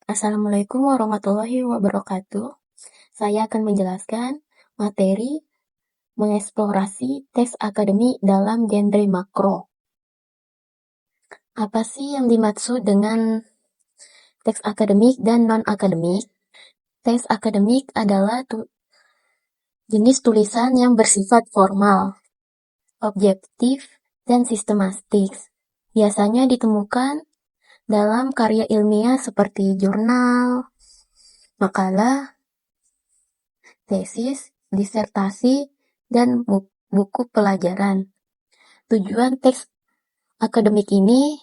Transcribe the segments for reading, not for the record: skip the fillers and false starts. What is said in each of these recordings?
Assalamualaikum warahmatullahi wabarakatuh. Saya akan menjelaskan materi mengeksplorasi teks akademik dalam genre makro. Apa sih yang dimaksud dengan teks akademik dan non-akademik? Teks akademik adalah jenis tulisan yang bersifat formal, objektif, dan sistematis. Biasanya ditemukan dalam karya ilmiah seperti jurnal, makalah, tesis, disertasi, dan buku pelajaran. Tujuan teks akademik ini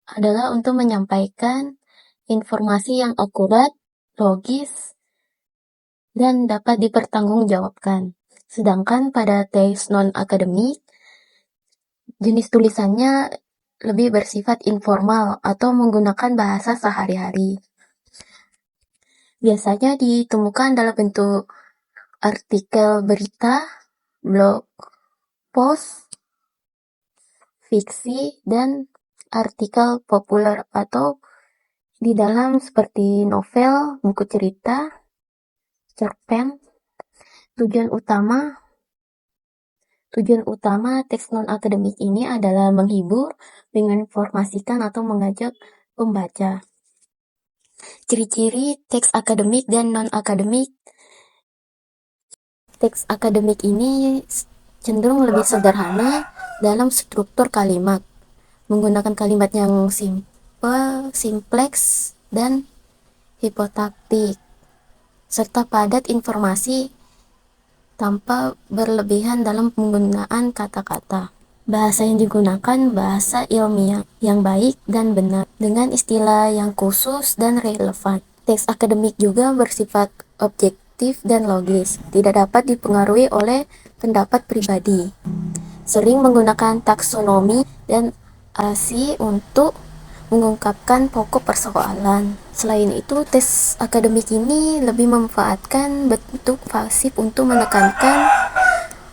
adalah untuk menyampaikan informasi yang akurat, logis, dan dapat dipertanggungjawabkan. Sedangkan pada teks non-akademik, jenis tulisannya lebih bersifat informal atau menggunakan bahasa sehari-hari. Biasanya ditemukan dalam bentuk artikel berita, blog post, fiksi, dan artikel populer atau di dalam seperti novel, buku cerita, cerpen. Tujuan utama teks non-akademik ini adalah menghibur, menginformasikan, atau mengajak pembaca. Ciri-ciri teks akademik dan non-akademik. Teks akademik ini cenderung lebih sederhana dalam struktur kalimat, menggunakan kalimat yang simple, simpleks, dan hipotaktik, serta padat informasi tanpa berlebihan dalam penggunaan kata-kata. Bahasa yang digunakan bahasa ilmiah yang baik dan benar, dengan istilah yang khusus dan relevan. Teks akademik juga bersifat objektif dan logis, tidak dapat dipengaruhi oleh pendapat pribadi. Sering menggunakan taksonomi dan arasi untuk mengungkapkan pokok persoalan. Selain itu, teks akademik ini lebih memanfaatkan bentuk pasif untuk menekankan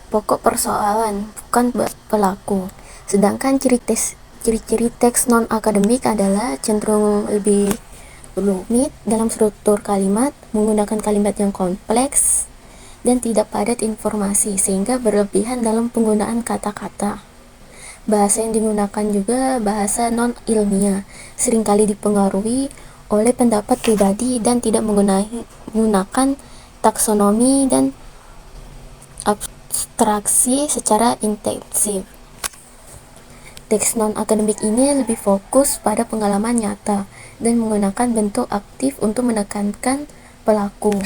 pokok persoalan, bukan pelaku. Sedangkan ciri-ciri teks non-akademik adalah cenderung lebih rumit dalam struktur kalimat, menggunakan kalimat yang kompleks, dan tidak padat informasi, sehingga berlebihan dalam penggunaan kata-kata. Bahasa yang digunakan juga bahasa non-ilmiah, seringkali dipengaruhi oleh pendapat pribadi dan tidak menggunakan taksonomi dan abstraksi secara intensif. Teks non-akademik ini lebih fokus pada pengalaman nyata dan menggunakan bentuk aktif untuk menekankan pelaku,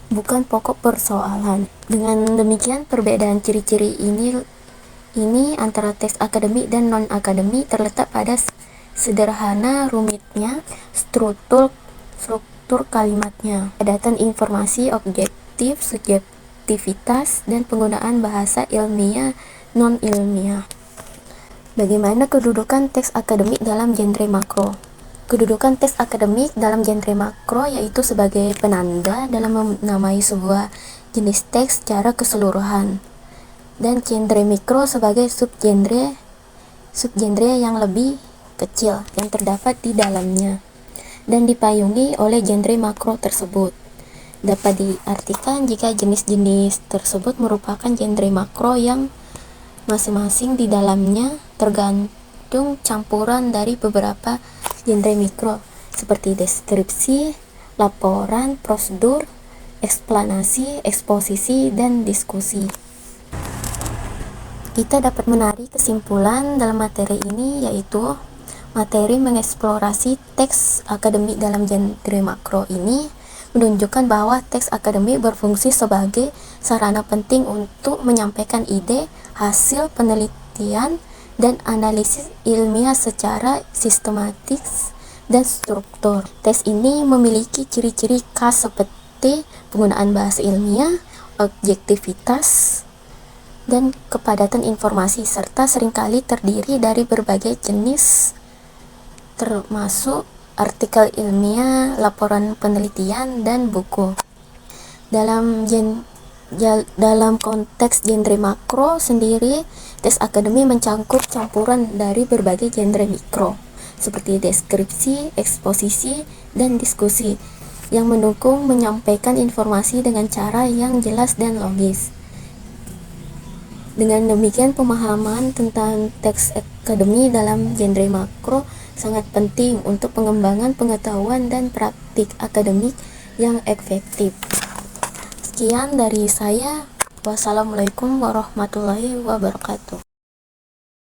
bukan pokok persoalan. Dengan demikian, perbedaan ciri-ciri ini antara teks akademik dan non-akademik terletak pada sederhana rumitnya struktur kalimatnya, padatan informasi objektif, subjektivitas, dan penggunaan bahasa ilmiah non-ilmiah. Bagaimana kedudukan teks akademik dalam genre makro? Kedudukan teks akademik dalam genre makro yaitu sebagai penanda dalam menamai sebuah jenis teks secara keseluruhan, dan genre mikro sebagai subgenre yang lebih kecil yang terdapat di dalamnya dan dipayungi oleh genre makro tersebut. Dapat diartikan jika jenis-jenis tersebut merupakan genre makro yang masing-masing di dalamnya tergantung campuran dari beberapa genre mikro seperti deskripsi, laporan, prosedur, eksplanasi, eksposisi, dan diskusi. Kita dapat menarik kesimpulan dalam materi ini, yaitu materi mengeksplorasi teks akademik dalam genre makro ini menunjukkan bahwa teks akademik berfungsi sebagai sarana penting untuk menyampaikan ide, hasil penelitian, dan analisis ilmiah secara sistematis dan struktur. Teks ini memiliki ciri-ciri khas seperti penggunaan bahasa ilmiah, objektivitas, dan kepadatan informasi, serta seringkali terdiri dari berbagai jenis termasuk artikel ilmiah, laporan penelitian, dan buku. Dalam konteks genre makro sendiri, teks akademik mencangkup campuran dari berbagai genre mikro, seperti deskripsi, eksposisi, dan diskusi, yang mendukung menyampaikan informasi dengan cara yang jelas dan logis. Dengan demikian, pemahaman tentang teks akademik dalam genre makro sangat penting untuk pengembangan pengetahuan dan praktik akademik yang efektif. Sekian dari saya. Wassalamualaikum warahmatullahi wabarakatuh.